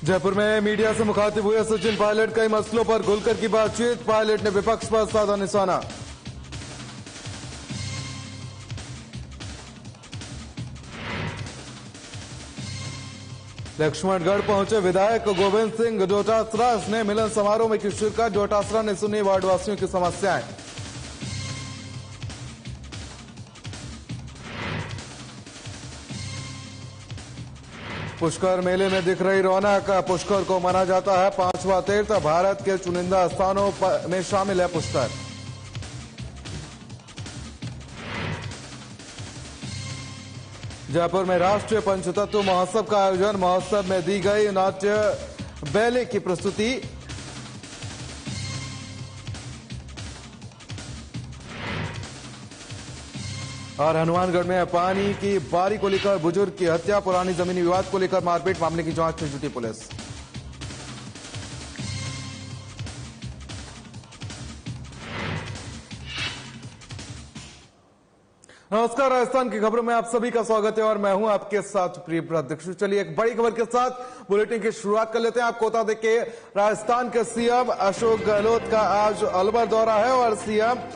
जयपुर में मीडिया से मुखातिब हुए सचिन पायलट, कई मसलों पर खुलकर की बातचीत। पायलट ने विपक्ष पर साधा निशाना। लक्ष्मणगढ़ पहुंचे विधायक गोविंद सिंह डोटासरा ने मिलन समारोह में की शिरकत। डोटासरा ने सुनी वार्डवासियों की समस्याएं। पुष्कर मेले में दिख रही रौनक। पुष्कर को माना जाता है पांचवा तीर्थ। भारत के चुनिंदा स्थानों में शामिल है पुष्कर। जयपुर में राष्ट्रीय पंचतत्व महोत्सव का आयोजन। महोत्सव में दी गई नाट्य बैले की प्रस्तुति। और हनुमानगढ़ में पानी की बारी को लेकर बुजुर्ग की हत्या। पुरानी जमीनी विवाद को लेकर मारपीट मामले की जांच में जुटी पुलिस। नमस्कार, राजस्थान की खबरों में आप सभी का स्वागत है और मैं हूं आपके साथ प्रियव्रत दीक्षित। चलिए एक बड़ी खबर के साथ बुलेटिन की शुरुआत कर लेते हैं। आपको बता दें कि राजस्थान के सीएम अशोक गहलोत का आज अलवर दौरा है और सीएम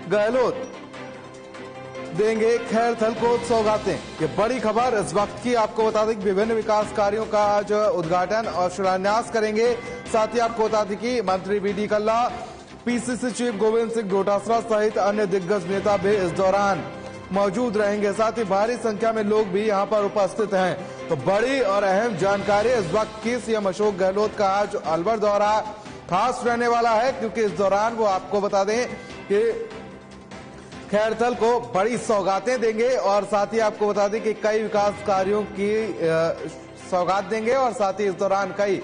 गहलोत देंगे खैरथल को सौगातें। ये बड़ी खबर इस वक्त की। आपको बता दें कि विभिन्न विकास कार्यों का आज उद्घाटन और शिलान्यास करेंगे। साथ ही आपको बता दें कि मंत्री बीडी कल्ला, पीसीसी चीफ गोविंद सिंह डोटासरा सहित अन्य दिग्गज नेता भी इस दौरान मौजूद रहेंगे। साथ ही भारी संख्या में लोग भी यहां पर उपस्थित हैं। तो बड़ी और अहम जानकारी इस वक्त की। सीएम अशोक गहलोत का आज अलवर दौरा खास रहने वाला है, क्योंकि इस दौरान वो आपको बता दें कि खैरथल को बड़ी सौगातें देंगे और साथ ही आपको बता दें कि कई विकास कार्यों की सौगात देंगे और साथ ही इस दौरान कई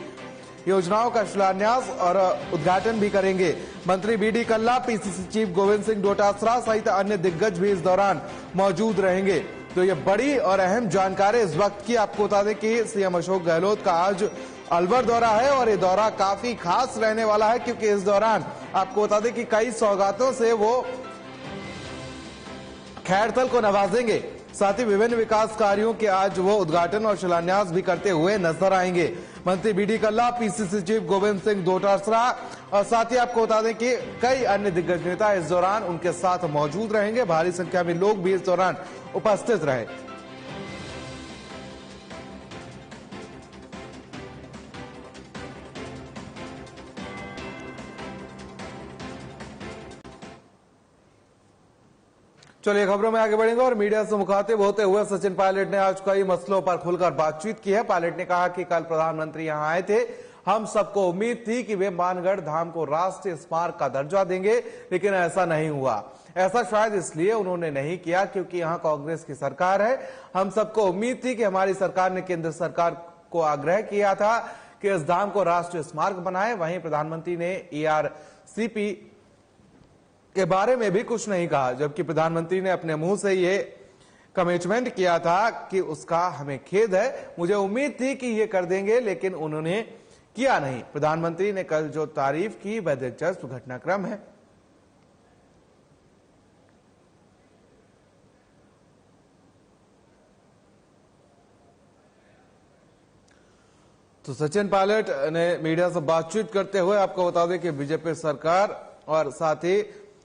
योजनाओं का शिलान्यास और उद्घाटन भी करेंगे। मंत्री बीडी कल्ला, पीसीसी चीफ गोविंद सिंह डोटासरा सहित अन्य दिग्गज भी इस दौरान मौजूद रहेंगे। तो ये बड़ी और अहम जानकारी इस वक्त की। आपको बता दें कि सीएम अशोक गहलोत का आज अलवर दौरा है और ये दौरा काफी खास रहने वाला है, क्योंकि इस दौरान आपको बता दें कि कई सौगातों से वो खैरथल को नवाजेंगे। साथ ही विभिन्न विकास कार्यों के आज वो उद्घाटन और शिलान्यास भी करते हुए नजर आएंगे। मंत्री बीडी कल्ला, पीसीसी चीफ गोविंद सिंह डोटासरा और साथ ही आपको बता दें कि कई अन्य दिग्गज नेता इस दौरान उनके साथ मौजूद रहेंगे। भारी संख्या में लोग भी इस दौरान उपस्थित रहे। चलिए खबरों में आगे बढ़ेंगे और मीडिया से मुखातिब होते हुए सचिन पायलट ने आज कई मसलों पर खुलकर बातचीत की है। पायलट ने कहा कि कल प्रधानमंत्री यहां आए थे। हम सबको उम्मीद थी कि वे मानगढ़ धाम को राष्ट्रीय स्मारक का दर्जा देंगे, लेकिन ऐसा नहीं हुआ। ऐसा शायद इसलिए उन्होंने नहीं किया क्योंकि यहाँ कांग्रेस की सरकार है। हम सबको उम्मीद थी कि हमारी सरकार ने केंद्र सरकार को आग्रह किया था कि इस धाम को राष्ट्रीय स्मारक बनाए। वहीं प्रधानमंत्री ने ARCP के बारे में भी कुछ नहीं कहा, जबकि प्रधानमंत्री ने अपने मुंह से ये कमिटमेंट किया था कि उसका हमें खेद है। मुझे उम्मीद थी कि ये कर देंगे, लेकिन उन्होंने किया नहीं। प्रधानमंत्री ने कल जो तारीफ की वह दिलचस्प घटनाक्रम है। तो सचिन पायलट ने मीडिया से बातचीत करते हुए आपको बता दें कि बीजेपी सरकार और साथ ही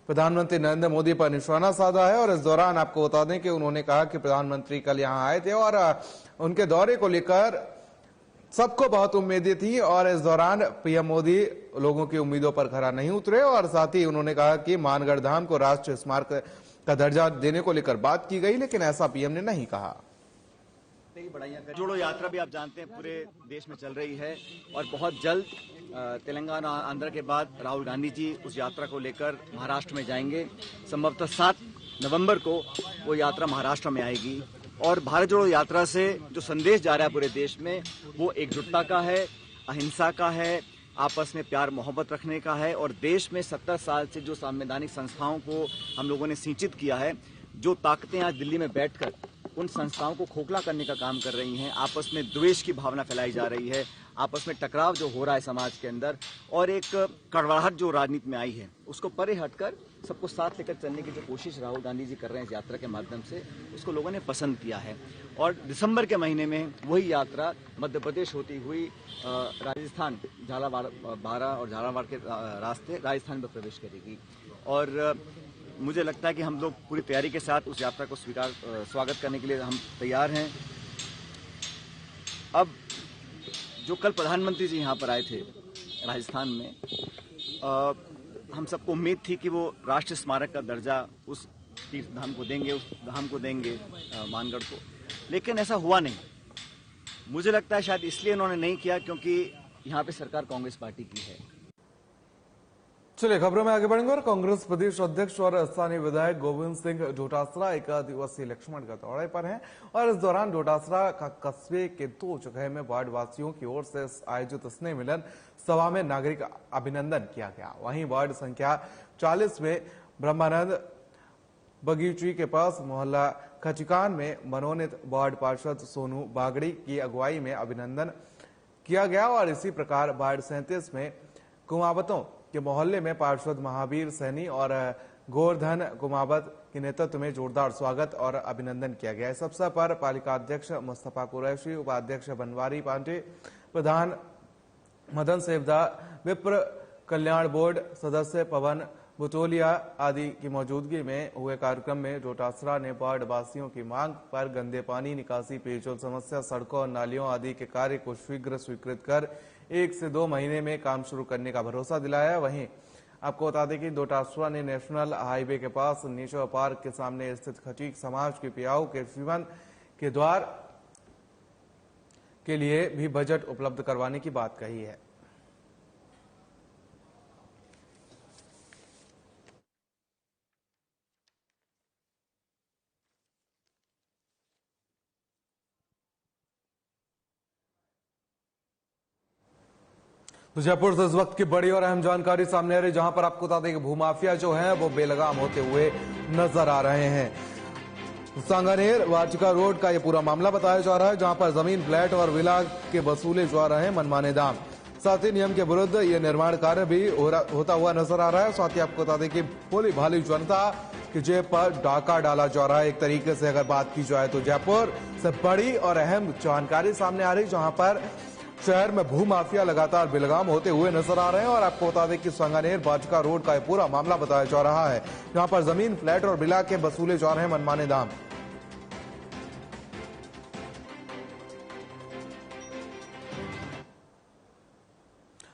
प्रधानमंत्री नरेंद्र मोदी पर निशाना साधा है। और इस दौरान आपको बता दें कि उन्होंने कहा कि प्रधानमंत्री कल यहां आए थे और उनके दौरे को लेकर सबको बहुत उम्मीदें थी और इस दौरान पीएम मोदी लोगों की उम्मीदों पर खरा नहीं उतरे। और साथ ही उन्होंने कहा कि मानगढ़ धाम को राष्ट्रीय स्मारक का दर्जा देने को लेकर बात की गई, लेकिन ऐसा पीएम ने नहीं कहा। जोड़ो यात्रा भी आप जानते हैं पूरे देश में चल रही है और बहुत जल्द तेलंगाना आंध्र के बाद राहुल गांधी जी उस यात्रा को लेकर महाराष्ट्र में जाएंगे। संभवतः 7 नवंबर को वो यात्रा महाराष्ट्र में आएगी और भारत जोड़ो यात्रा से जो संदेश जा रहा है पूरे देश में वो एकजुटता का है, अहिंसा का है, आपस में प्यार मोहब्बत रखने का है। और देश में 70 साल से जो संवैधानिक संस्थाओं को हम लोगों ने सिंचित किया है, जो ताकतें आज दिल्ली में बैठकर उन संस्थाओं को खोखला करने का काम कर रही हैं, आपस में द्वेष की भावना फैलाई जा रही है, आपस में टकराव जो हो रहा है समाज के अंदर और एक कड़वाहट जो राजनीति में आई है, उसको परे हटकर सबको साथ लेकर चलने की जो कोशिश राहुल गांधी जी कर रहे हैं इस यात्रा के माध्यम से, उसको लोगों ने पसंद किया है। और दिसंबर के महीने में वही यात्रा मध्य प्रदेश होती हुई राजस्थान, झालावाड़, बारां और झालावाड़ के रास्ते राजस्थान में प्रवेश करेगी। और मुझे लगता है कि हम लोग पूरी तैयारी के साथ उस यात्रा को स्वागत करने के लिए हम तैयार हैं। अब जो कल प्रधानमंत्री जी यहाँ पर आए थे राजस्थान में, हम सबको उम्मीद थी कि वो राष्ट्रीय स्मारक का दर्जा उस तीर्थ धाम को देंगे, उस धाम को देंगे मानगढ़ को, लेकिन ऐसा हुआ नहीं। मुझे लगता है शायद इसलिए उन्होंने नहीं किया क्योंकि यहाँ पे सरकार कांग्रेस पार्टी की है। चलिए खबरों में आगे बढ़ेंगे और कांग्रेस प्रदेश अध्यक्ष और स्थानीय विधायक गोविंद सिंह डोटासरा एक दिवसीय लक्ष्मण का दौरे पर हैं और इस दौरान डोटासरा का कस्बे के 2 जगह में वार्ड वासियों की ओर से आयोजित स्नेह मिलन सभा में नागरिक अभिनंदन किया गया। वहीं वार्ड संख्या 40 में ब्रह्मानंद बगीची के पास मोहल्ला खचिकान में मनोनीत वार्ड पार्षद सोनू बागड़ी की अगुवाई में अभिनंदन किया गया और इसी प्रकार वार्ड 37 में कुमावतों के मोहल्ले में पार्षद महावीर सैनी और गोवर्धन कुमावत के नेतृत्व में जोरदार स्वागत और अभिनंदन किया गया। इस अवसर पर पालिका अध्यक्ष मुस्तफा कुरैशी, उपाध्यक्ष बनवारी पांडे, प्रधान मदन सेवदा, विप्र कल्याण बोर्ड सदस्य पवन बुटोलिया आदि की मौजूदगी में हुए कार्यक्रम में डोटासरा ने वार्ड वासियों की मांग पर गंदे पानी निकासी, पेयजल समस्या, सड़कों और नालियों आदि के कार्य को शीघ्र स्वीकृत कर 1 से 2 महीने में काम शुरू करने का भरोसा दिलाया। वहीं आपको बता दें कि डोटासरा ने नेशनल हाईवे के पास नेचर पार्क के सामने स्थित खटीक समाज के पियाऊ के जीवन के द्वार के लिए भी बजट उपलब्ध करवाने की बात कही है। तो जयपुर से इस वक्त की बड़ी और अहम जानकारी सामने आ रही, जहां पर आपको बता दें कि भूमाफिया जो है वो बेलगाम होते हुए नजर आ रहे हैं। सांगानेर वाटिका रोड का ये पूरा मामला बताया जा रहा है, जहां पर जमीन, फ्लैट और विला के वसूले जा रहे हैं मनमाने दाम। साथ ही नियम के विरुद्ध ये निर्माण कार्य भी होता हुआ नजर आ रहा है। साथ ही आपको बता दें कि भोली भाली जनता की जेब पर डाका डाला जा रहा है। एक तरीके से अगर बात की जाए तो जयपुर से बड़ी और अहम जानकारी सामने आ रही, जहां पर शहर में भूमाफिया लगातार बेलगाम होते हुए नजर आ रहे हैं। और आपको बता दें कि सांगानेर वाटिका रोड का पूरा मामला बताया जा रहा है, जहां पर जमीन, फ्लैट और विला के वसूले जा रहे हैं मनमाने दाम।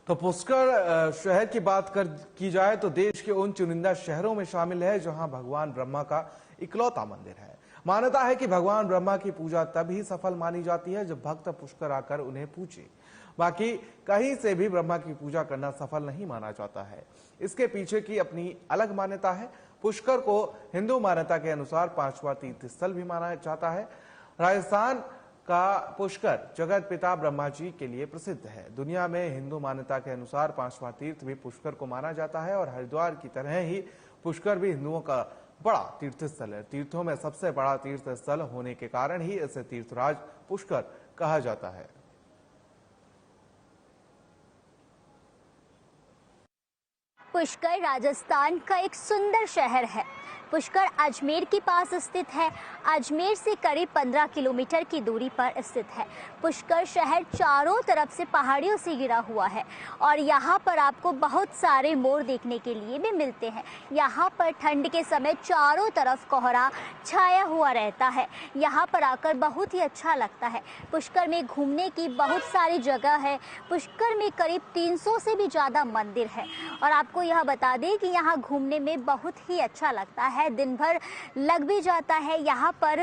तो पुष्कर शहर की बात की जाए तो देश के उन चुनिंदा शहरों में शामिल है जहां भगवान ब्रह्मा का इकलौता मंदिर है। मान्यता है कि भगवान ब्रह्मा की पूजा तभी सफल मानी जाती है जब भक्त पुष्कर आकर उन्हें पूजे। बाकी कहीं से भी ब्रह्मा की पूजा करना सफल नहीं माना जाता है। इसके पीछे की अपनी अलग मान्यता है। पुष्कर को हिंदू मान्यता के अनुसार 5वां तीर्थ स्थल भी माना जाता है। राजस्थान का पुष्कर जगत पिता ब्रह्मा जी के लिए प्रसिद्ध है। दुनिया में हिंदू मान्यता के अनुसार 5वां तीर्थ भी पुष्कर को माना जाता है और हरिद्वार की तरह ही पुष्कर भी हिंदुओं का बड़ा तीर्थ स्थल है। तीर्थों में सबसे बड़ा तीर्थ स्थल होने के कारण ही इसे तीर्थराज पुष्कर कहा जाता है। पुष्कर राजस्थान का एक सुंदर शहर है। पुष्कर अजमेर के पास स्थित है। अजमेर से करीब 15 किलोमीटर की दूरी पर स्थित है। पुष्कर शहर चारों तरफ से पहाड़ियों से घिरा हुआ है और यहाँ पर आपको बहुत सारे मोर देखने के लिए भी मिलते हैं। यहाँ पर ठंड के समय चारों तरफ कोहरा छाया हुआ रहता है। यहाँ पर आकर बहुत ही अच्छा लगता है। पुष्कर में घूमने की बहुत सारी जगह है। पुष्कर में करीब 300 से भी ज़्यादा मंदिर है और आपको यह बता दें कि यहाँ घूमने में बहुत ही अच्छा लगता है। दिन भर लग भी जाता है। यहाँ पर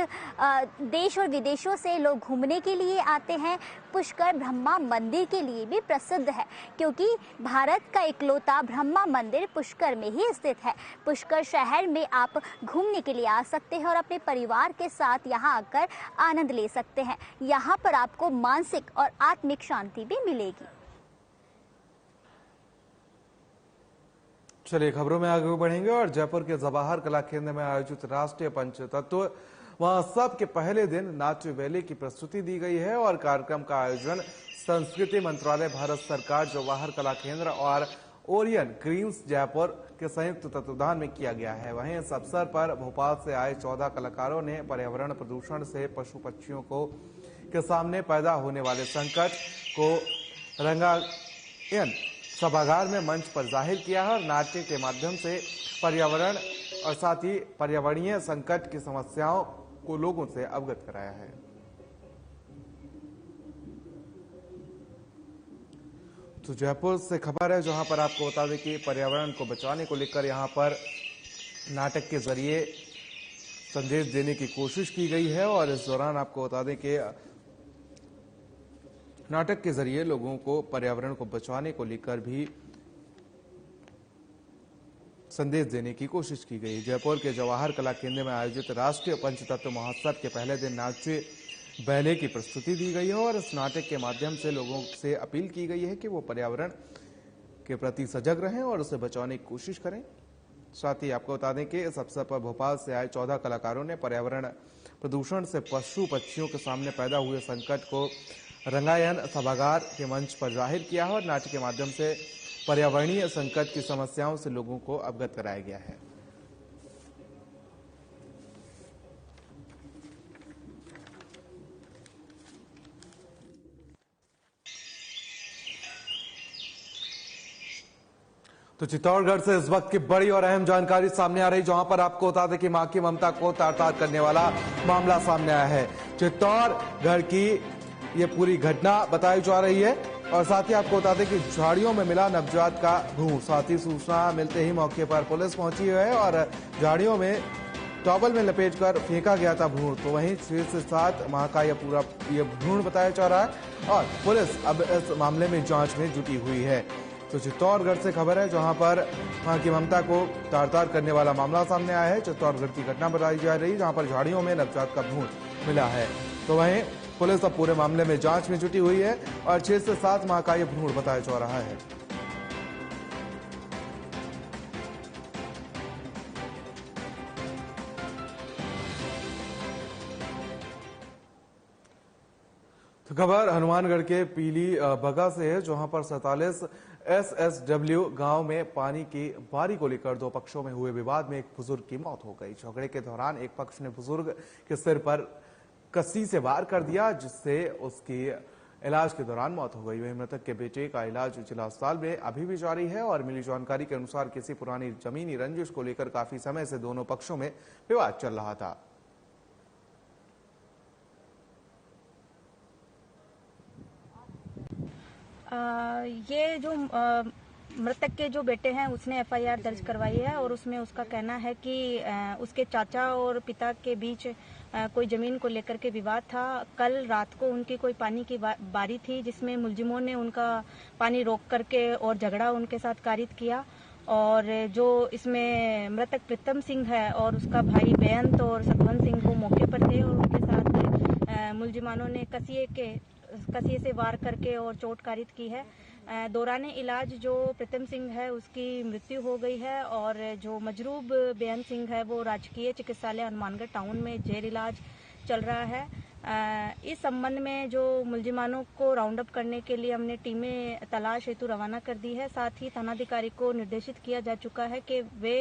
देश और विदेशों से लोग घूमने के लिए आते हैं। पुष्कर ब्रह्मा मंदिर के लिए भी प्रसिद्ध है क्योंकि भारत का इकलौता ब्रह्मा मंदिर पुष्कर में ही स्थित है। पुष्कर शहर में आप घूमने के लिए आ सकते हैं और अपने परिवार के साथ यहाँ आकर आनंद ले सकते हैं। यहाँ पर आपको मानसिक और आत्मिक शांति भी मिलेगी। चलिए खबरों में आगे बढ़ेंगे और जयपुर के जवाहर कला केंद्र में आयोजित राष्ट्रीय पंचतत्व महोत्सव के पहले दिन नाट्य बैले की प्रस्तुति दी गई है और कार्यक्रम का आयोजन संस्कृति मंत्रालय, भारत सरकार, जवाहर कला केंद्र और ओरियन ग्रीन्स जयपुर के संयुक्त तत्वावधान में किया गया है। वहीं इस अवसर पर भोपाल से आए 14 कलाकारों ने पर्यावरण प्रदूषण से पशु पक्षियों के सामने पैदा होने वाले संकट को रंगायन सभागार में मंच पर जाहिर किया है और नाट्य के माध्यम से पर्यावरण और साथ ही पर्यावरणीय संकट की समस्याओं को लोगों से अवगत कराया है। तो जयपुर से खबर है, जहां पर आपको बता दें कि पर्यावरण को बचाने को लेकर यहां पर नाटक के जरिए संदेश देने की कोशिश की गई है और इस दौरान आपको बता दें कि नाटक के जरिए लोगों को पर्यावरण को बचाने को लेकर भी संदेश देने की कोशिश की गई। जयपुर के जवाहर कला केंद्र में आयोजित राष्ट्रीय पंचतत्व महोत्सव के पहले दिन नाट्य बैले की प्रस्तुति दी गई है और इस नाटक के माध्यम से लोगों से अपील की गई है कि वो पर्यावरण के प्रति सजग रहें और उसे बचाने की कोशिश करें। साथ ही आपको बता दें कि इस अवसर पर भोपाल से आए 14 कलाकारों ने पर्यावरण प्रदूषण से पशु पक्षियों के सामने पैदा हुए संकट को रंगायन सभागार के मंच पर जाहिर किया है और नाट्य के माध्यम से पर्यावरणीय संकट की समस्याओं से लोगों को अवगत कराया गया है। तो चित्तौड़गढ़ से इस वक्त की बड़ी और अहम जानकारी सामने आ रही, जहां पर आपको बता दें कि मां की ममता को तार-तार करने वाला मामला सामने आया है। चित्तौड़गढ़ की ये पूरी घटना बताई जा रही है और साथ ही आपको बता दें कि झाड़ियों में मिला नवजात का भ्रूण। साथ ही सूचना मिलते ही मौके पर पुलिस पहुंची है और झाड़ियों में टॉवल में लपेटकर फेंका गया था भ्रूण। तो वहीं 6 से 7 माह का यह भ्रूण बताया जा रहा है और पुलिस अब इस मामले में जांच में जुटी हुई है। तो चित्तौड़गढ़ से खबर है, जहां पर मां की ममता को तार-तार करने वाला मामला सामने आया है। चित्तौड़गढ़ की घटना बताई जा रही है, जहां पर झाड़ियों में नवजात का भ्रूण मिला है। तो वहीं पुलिस अब पूरे मामले में जांच में जुटी हुई है और 6 से 7 माह का यह भ्रूण बताया जा रहा है। तो खबर हनुमानगढ़ के पीली बगा से है, जहां पर 47 SSW गांव में पानी की बारी को लेकर 2 पक्षों में हुए विवाद में एक बुजुर्ग की मौत हो गई। झगड़े के दौरान एक पक्ष ने बुजुर्ग के सिर पर कस्सी से वार कर दिया, जिससे उसकी इलाज के दौरान मौत हो गई। वहीं मृतक के बेटे का इलाज जिला अस्पताल में अभी भी जारी है और मिली जानकारी के अनुसार किसी पुरानी जमीनी रंजिश को लेकर काफी समय से दोनों पक्षों में विवाद चल रहा था। ये जो मृतक के जो बेटे हैं उसने FIR दर्ज करवाई है और उसमें उसका कहना है कि उसके चाचा और पिता के बीच कोई जमीन को लेकर के विवाद था। कल रात को उनकी कोई पानी की बारी थी, जिसमें मुलजिमों ने उनका पानी रोक करके और झगड़ा उनके साथ कारित किया और जो इसमें मृतक प्रीतम सिंह है और उसका भाई बेअंत और सतवंत सिंह वो मौके पर थे और उनके साथ मुलजिमानों ने कसिए से वार करके और चोट कारित की है। दौराने इलाज जो प्रीतम सिंह है उसकी मृत्यु हो गई है और जो मजरूब बेअंत सिंह है वो राजकीय चिकित्सालय हनुमानगढ़ टाउन में जेर इलाज चल रहा है। इस संबंध में जो मुलजिमानों को राउंड अप करने के लिए हमने टीमें तलाश हेतु रवाना कर दी है। साथ ही थानाधिकारी को निर्देशित किया जा चुका है कि वे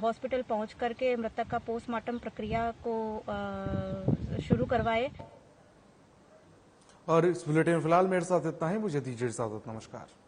हॉस्पिटल पहुंच करके मृतक का पोस्टमार्टम प्रक्रिया को शुरू करवाए। और इस बुलेटिन में फिलहाल मेरे साथ इतना ही, मुझे दीजिए इजाजत। नमस्कार।